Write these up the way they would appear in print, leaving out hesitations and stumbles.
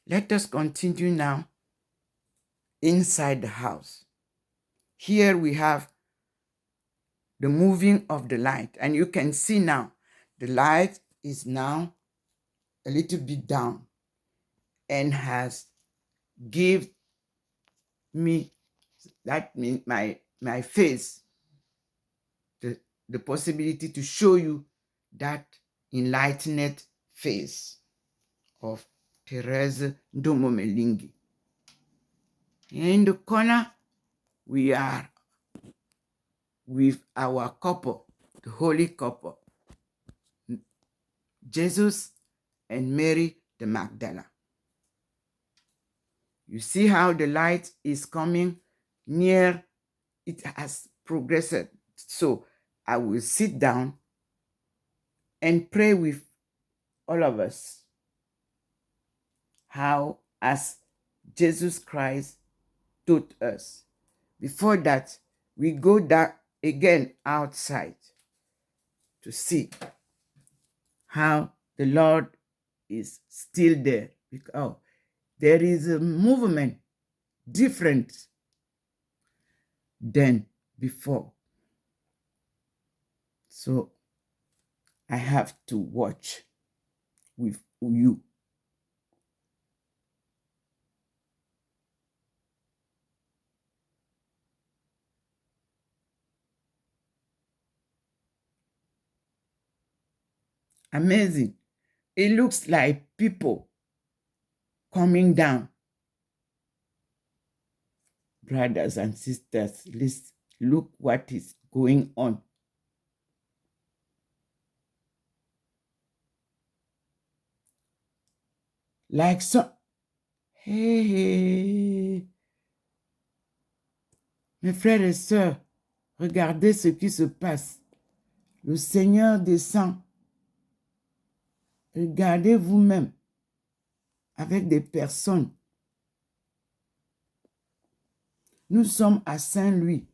Let us continue now inside the house. Here we have the moving of the light, and you can see now the light is now a little bit down and has give me, that means my face, the possibility to show you that enlightened face of Therese Ndomo Melingi. In the corner, we are with our couple, the holy couple, Jesus and Mary the Magdala. You see how the light is coming near, it has progressed. So I will sit down and pray with all of us. How, as Jesus Christ taught us. Before that, we go down again outside to see how the Lord is still there. Because there is a movement different than before. So I have to watch with you. Amazing. It looks like people coming down. Brothers and sisters, let's look what is going on. Like so. Hey. Mes frères et sœurs, regardez ce qui se passe. Le Seigneur descend. Regardez vous-même avec des personnes. Nous sommes à Saint-Louis,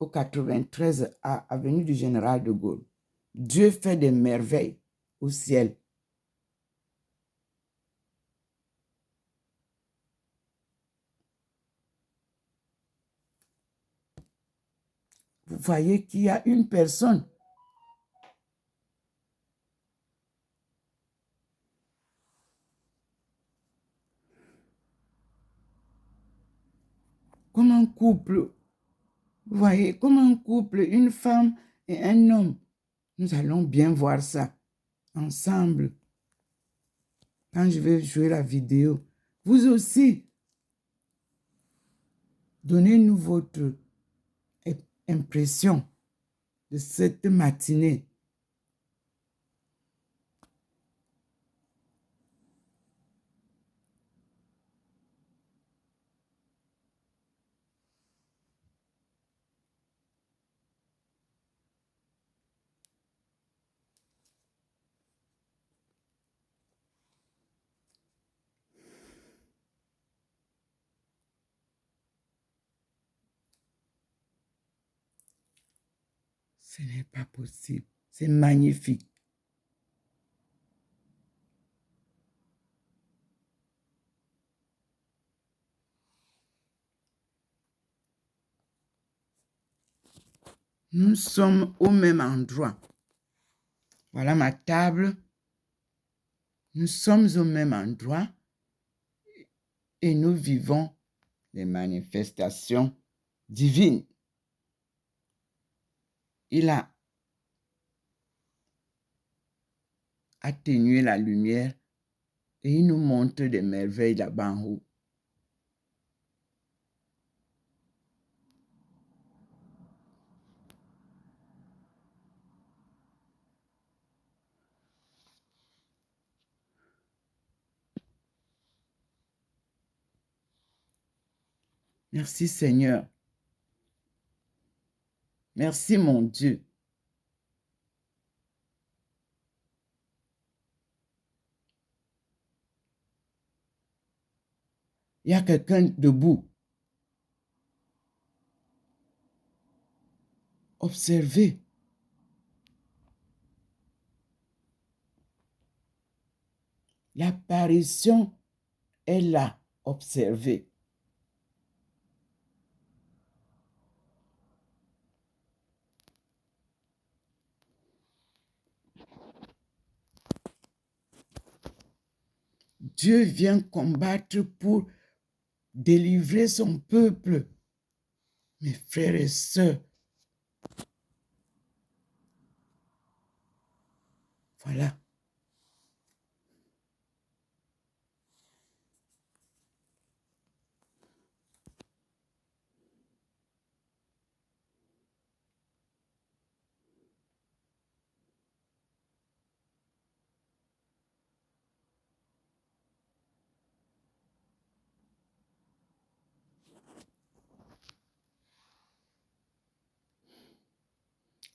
au 93, à avenue du Général de Gaulle. Dieu fait des merveilles au ciel. Vous voyez qu'il y a une personne. Comme un couple. Vous voyez, comme un couple, une femme et un homme. Nous allons bien voir ça ensemble. Quand je vais jouer la vidéo. Vous aussi, donnez-nous votre impression de cette matinée. Ce n'est pas possible. C'est magnifique. Nous sommes au même endroit. Voilà ma table. Nous sommes au même endroit et nous vivons les manifestations divines. Il a atténué la lumière et il nous montre des merveilles là-bas en haut. Merci Seigneur. Merci mon Dieu. Il y a quelqu'un debout. Observez. L'apparition est là, observez. Dieu vient combattre pour délivrer son peuple. Mes frères et sœurs, voilà.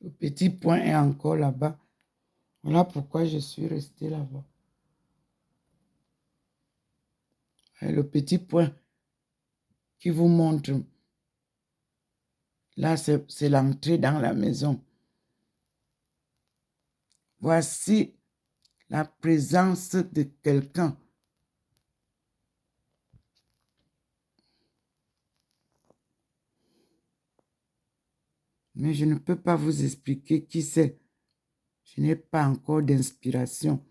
Le petit point est encore là-bas. Voilà pourquoi je suis resté là-bas. Le petit point qui vous montre, là c'est l'entrée dans la maison. Voici la présence de quelqu'un. Mais je ne peux pas vous expliquer qui c'est. Je n'ai pas encore d'inspiration.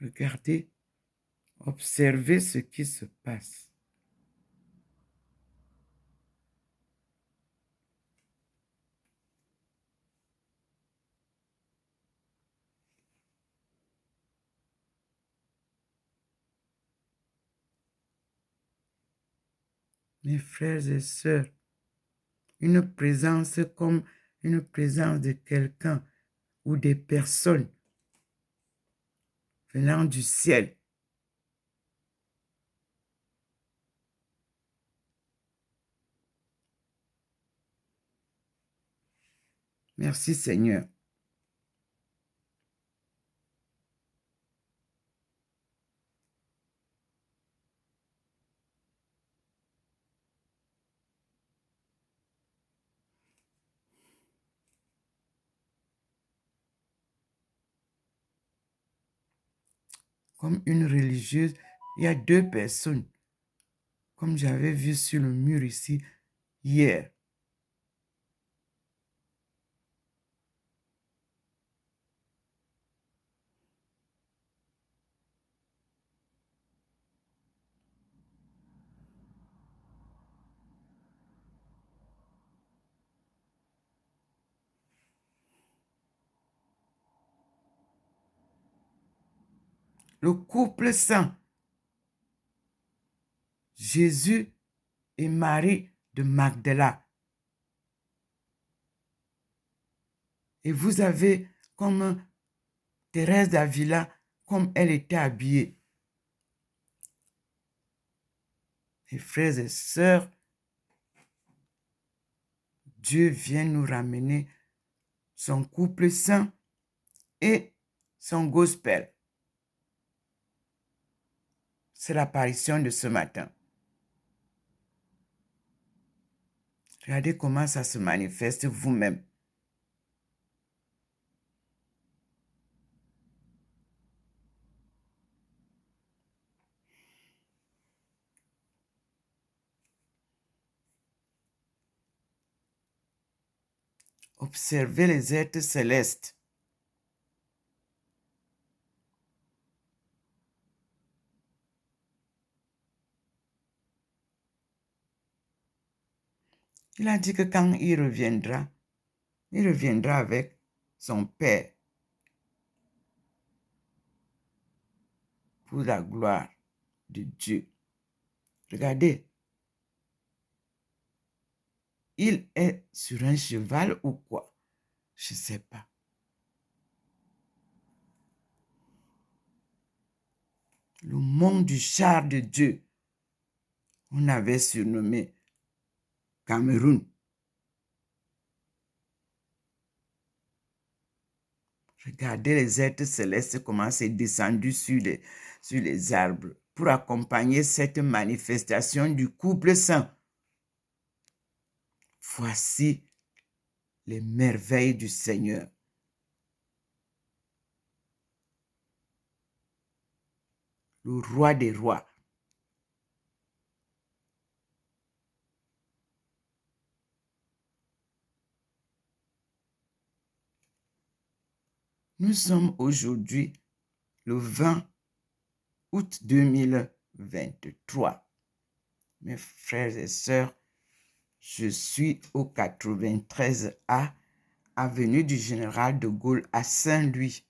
Regardez, observez ce qui se passe. Mes frères et sœurs, une présence comme une présence de quelqu'un ou des personnes venant du ciel. Merci Seigneur. Comme une religieuse, il y a deux personnes, comme j'avais vu sur le mur ici hier. Le couple saint, Jésus et Marie de Magdala. Et vous avez comme Thérèse d'Avila, comme elle était habillée. Mes frères et sœurs, Dieu vient nous ramener son couple saint et son gospel. C'est l'apparition de ce matin. Regardez comment ça se manifeste vous-même. Observez les êtres célestes. Il a dit que quand il reviendra avec son Père pour la gloire de Dieu. Regardez, il est sur un cheval ou quoi? Je ne sais pas. Le mont du char de Dieu, on avait surnommé Cameroun. Regardez les êtres célestes comment c'est descendu sur les arbres pour accompagner cette manifestation du couple saint. Voici les merveilles du Seigneur. Le roi des rois. Nous sommes aujourd'hui le 20 août 2023. Mes frères et sœurs, je suis au 93A, avenue du Général de Gaulle à Saint-Louis.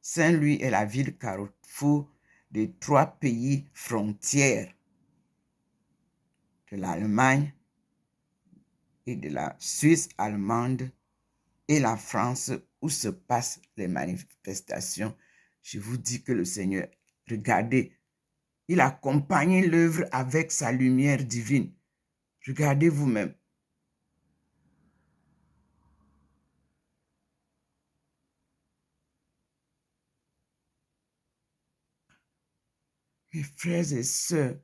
Saint-Louis est la ville carrefour des 3 pays frontières de l'Allemagne et de la Suisse allemande et la France où se passent les manifestations. Je vous dis que le Seigneur, regardez, il accompagne l'œuvre avec sa lumière divine. Regardez vous-même. Mes frères et sœurs,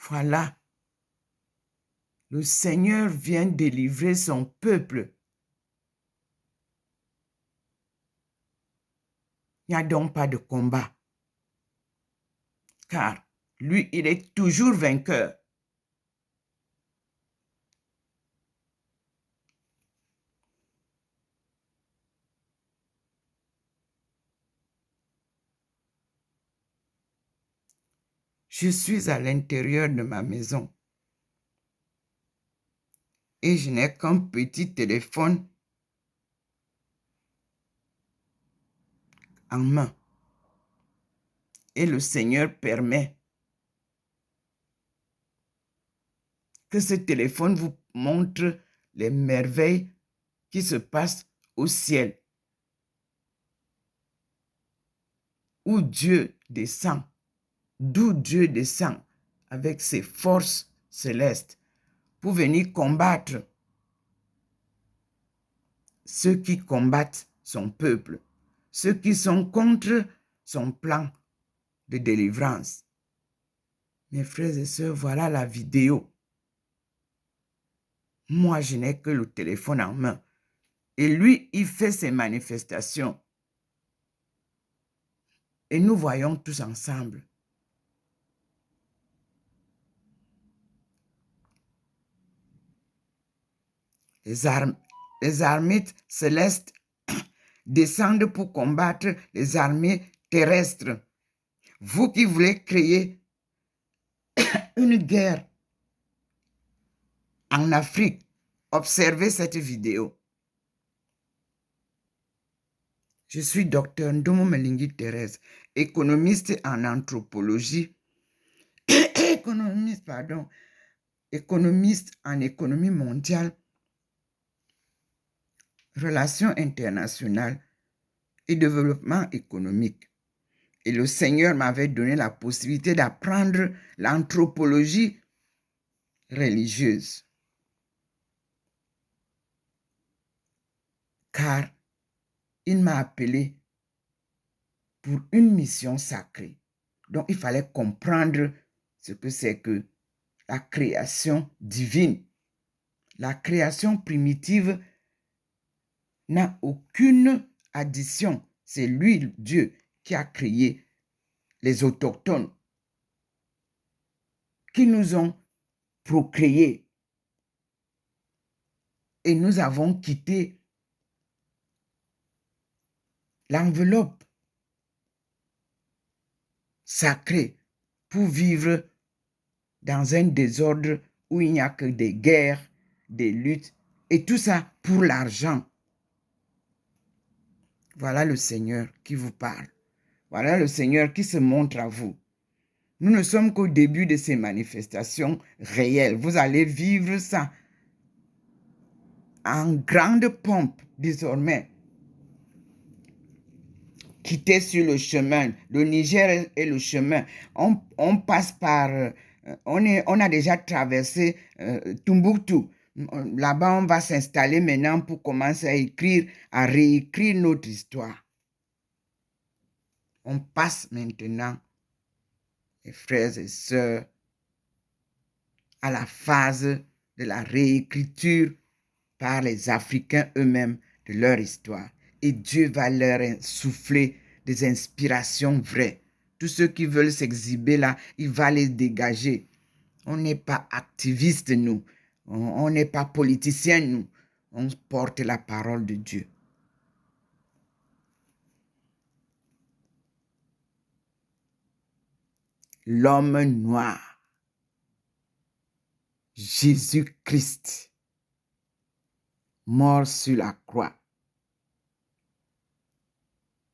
voilà, le Seigneur vient délivrer son peuple. Il n'y a donc pas de combat, car lui, il est toujours vainqueur. Je suis à l'intérieur de ma maison et je n'ai qu'un petit téléphone en main. Et le Seigneur permet que ce téléphone vous montre les merveilles qui se passent au ciel, où Dieu descend, d'où Dieu descend avec ses forces célestes pour venir combattre ceux qui combattent son peuple, ceux qui sont contre son plan de délivrance. Mes frères et sœurs, voilà la vidéo. Moi, je n'ai que le téléphone en main. Et lui, il fait ses manifestations. Et nous voyons tous ensemble. Les armées célestes descendent pour combattre les armées terrestres. Vous qui voulez créer une guerre en Afrique, observez cette vidéo. Je suis docteur Ndomo Melingi Thérèse, économiste en anthropologie, économiste en économie mondiale, relations internationales et développement économique. Et le Seigneur m'avait donné la possibilité d'apprendre l'anthropologie religieuse. Car il m'a appelé pour une mission sacrée. Donc, il fallait comprendre ce que c'est que la création divine. La création primitive n'a aucune addition. C'est lui, Dieu, qui a créé les autochtones, qui nous ont procréés. Et nous avons quitté l'enveloppe sacré pour vivre dans un désordre où il n'y a que des guerres, des luttes, et tout ça pour l'argent. Voilà le Seigneur qui vous parle. Voilà le Seigneur qui se montre à vous. Nous ne sommes qu'au début de ces manifestations réelles. Vous allez vivre ça en grande pompe désormais. Quitter sur le chemin. Le Niger est le chemin. On passe par... on a déjà traversé Tombouctou. Là-bas, on va s'installer maintenant pour commencer à écrire, à réécrire notre histoire. On passe maintenant, mes frères et sœurs, à la phase de la réécriture par les Africains eux-mêmes de leur histoire. Et Dieu va leur souffler des inspirations vraies. Tous ceux qui veulent s'exhiber là, il va les dégager. On n'est pas activistes, nous. On n'est pas politiciens, nous. On porte la parole de Dieu. L'homme noir, Jésus-Christ, mort sur la croix,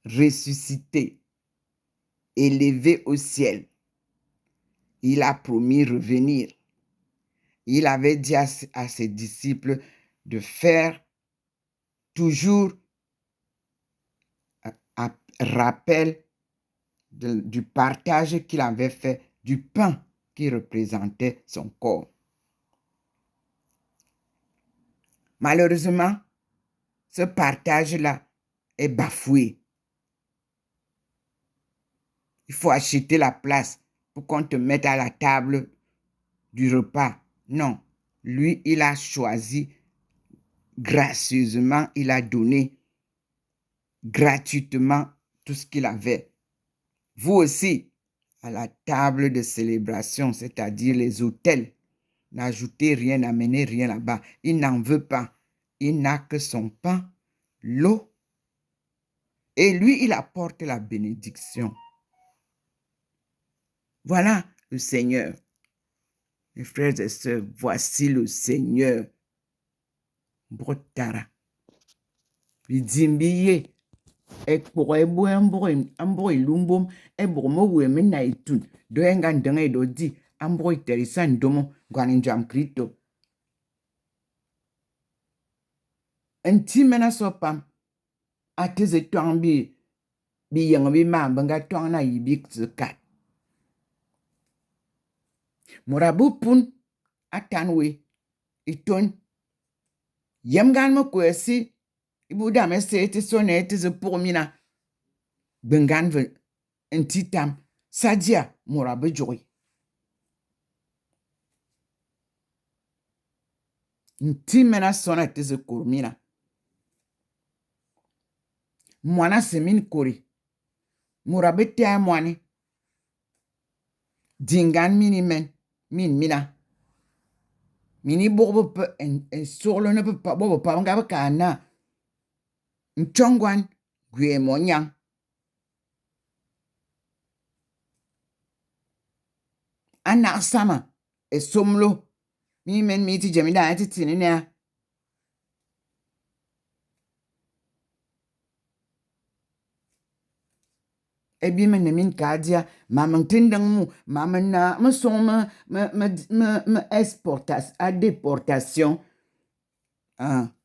ressuscité, élevé au ciel. Il a promis revenir. Il avait dit à ses disciples de faire toujours rappel du partage qu'il avait fait du pain qui représentait son corps. Malheureusement, ce partage-là est bafoué. Il faut acheter la place pour qu'on te mette à la table du repas. Non, lui, il a choisi gracieusement, il a donné gratuitement tout ce qu'il avait. Vous aussi, à la table de célébration, c'est-à-dire les autels, n'ajoutez rien, n'amenez rien là-bas. Il n'en veut pas. Il n'a que son pain, l'eau, et lui, il apporte la bénédiction. Voilà le Seigneur. Mes frères et sœurs, voici le Seigneur. Brotara. Bidimbiye. Ekporo ebu ambro ilumbom ebromo weme na itun do enga ndenge do di ambro iterisa ndomo gwaninjam krito. Enti mena sopam ateze twang bi yang bi ma banga twang na yibik kat. Morabu pun atanwe iton yemgan mo kwesi ibu dame se eti sone eti ze pourmina bengan ve entitam sadia morabu joy. Nti mena sona eti ze kurmina. Mwana semin kori. Morabu te mwani. Dingan mini men. Min mina. Mini bobo pe en solo ne pe pa bobo pa nga ka na. Nchongwan gwe monyang. Ana sama e somlo. Mi men mi ti jamida ati tinina. Ebi men ne min kadia maman tindang mu maman na me son me exportation à déportation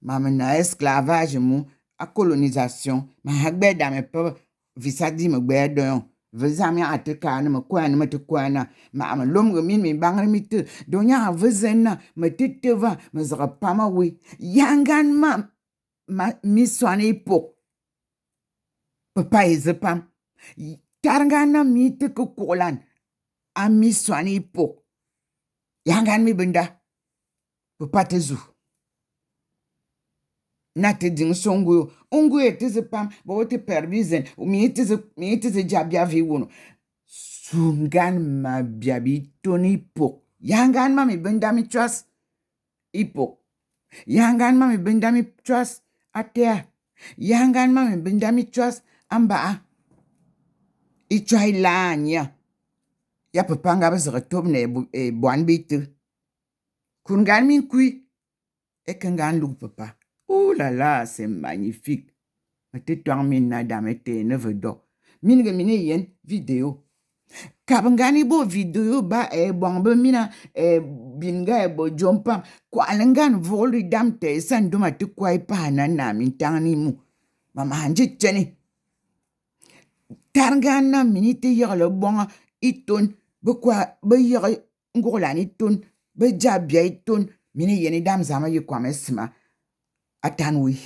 maman na esclavage mu à colonisation ma hagbe da me pe visadi me gbe don vezami ateka na me kwa na me te kwa na ma lom min mi bangre mi te donya vezena me teteva me zra pama we yangan ma mi swani po papa ezepam tarngana mi te ko kolan ami swani po yangan mi benda papa tezu na te ding songo ongo eteze pam bo te perbizen mi eteze jabia vi wono sungan ma biabi toni po yangan ma mi benda mi trust ipo yangan ma mi benda mi trust atea yangan ma mi benda mi trust amba ichai lanya Ya papa nga bazere top ne buan bite. Kungan min kui. Et kangan look papa. Ouh là là, c'est magnifique. Mete twang min na damete ne vedo. Min ge mine yen vidéo. Kabangani bo video ba bongbe mina binga bo jompa kwalangan volu dam te san duma ti kwai pa na min tangni mu mama hanje tene targan na minite yolo bonga iton be kwa be yoro ngola ni ton be jabia iton mini yeni dam zama yi kwame sima atanwi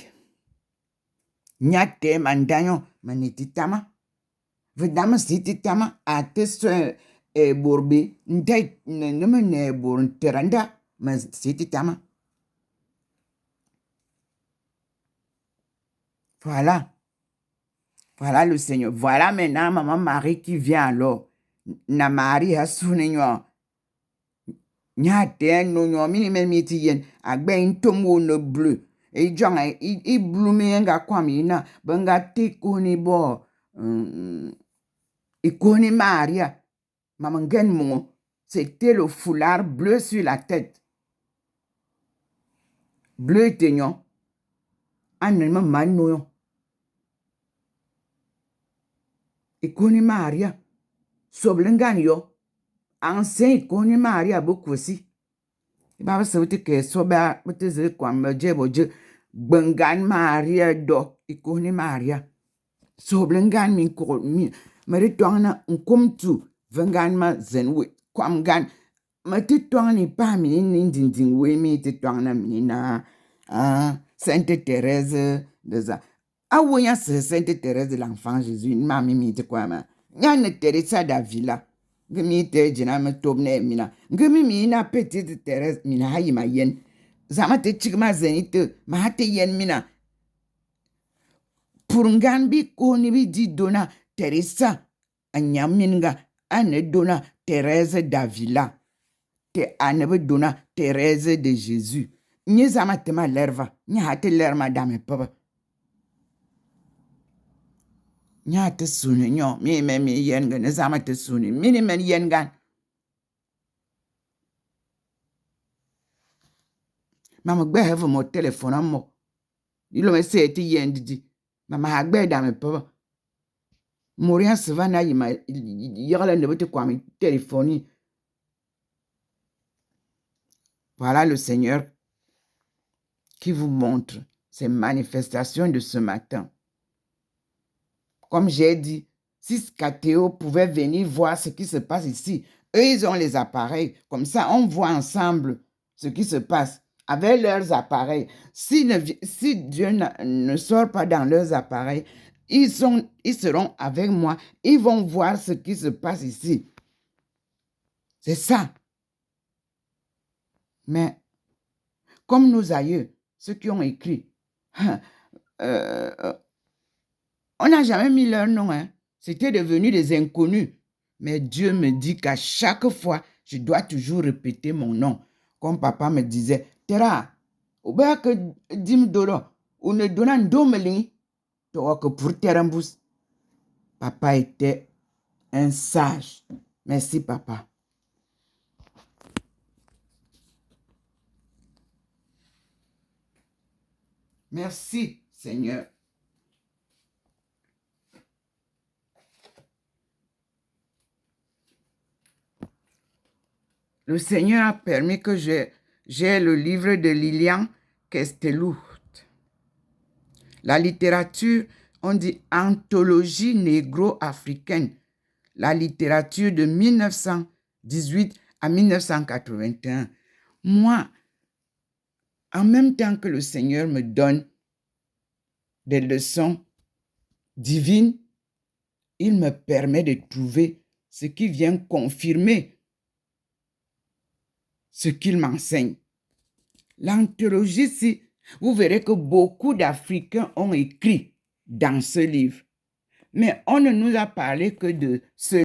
nyate mandanyo maniti tama vedama siti tama ateso borbe ndai ne bor teranda ma siti tama. Voilà le Seigneur. Voilà maintenant maman Marie qui vient alors. Na Marie a souvenir. Nya ten no nyo mini men mi ti yen agbe ntomo no bleu. E jonga i blue me nga kwami na banga tikuni bo ikoni Maria. Maman gen mon. C'était le foulard bleu sur la tête. Bleu tenyon. Anema manoyon. Ikoni Maria. Soblengan yo. Ancien ikoni Maria beaucoup aussi. Baba se wote ke soba wote ze kwamba jebo je bengan Maria do ikoni Maria. Soblengan min ko mi mari tongna nkomtu vengan ma zenwe kwamgan mati tongni pa mi ni dindin we mi ti tongna mi na Sainte Thérèse de ça. Awonya Sainte Thérèse de l'Enfant Jésus mami mi ti kwama. Nyane Teresa d'Avila. Gemi te jina me tobne mina. Gemi mina petite Thérèse mina hayi ma yen. Zama te chigma zenite ma hate yen mina. Purngan bi koni bi di dona Teresa anyaminga ane dona Thérèse d'Avila. Te ane be dona Thérèse de Jésus. Nye zama te ma lerva. Nye hate lerma dame papa. Nya te suni nyo mi yenga ne zama te suni mini men yengan mama gbe have mo telephone mo ilo me se ti yendidi mama ha gbe da me papa moria savana yima yagala ne bote kwa mi téléphone. Voilà le Seigneur qui vous montre ces manifestations de ce matin. Comme j'ai dit, si Scateo pouvait venir voir ce qui se passe ici, eux, ils ont les appareils. Comme ça, on voit ensemble ce qui se passe avec leurs appareils. Si Dieu ne sort pas dans leurs appareils, ils seront avec moi. Ils vont voir ce qui se passe ici. C'est ça. Mais comme nos aïeux, ceux qui ont écrit, on n'a jamais mis leur nom, hein. C'était devenu des inconnus. Mais Dieu me dit qu'à chaque fois, je dois toujours répéter mon nom. Comme papa me disait, Tera, ou bien que dim dolo, ou ne donnant domeling, toi que pour Terambous. Papa était un sage. Merci, papa. Merci, Seigneur. Le Seigneur a permis que j'ai le livre de Lilian Castellourt. La littérature, on dit anthologie négro-africaine. La littérature de 1918 à 1981. Moi, en même temps que le Seigneur me donne des leçons divines, il me permet de trouver ce qui vient confirmer ce qu'il m'enseigne. L'anthologie, si vous verrez que beaucoup d'Africains ont écrit dans ce livre. Mais on ne nous a parlé que de ce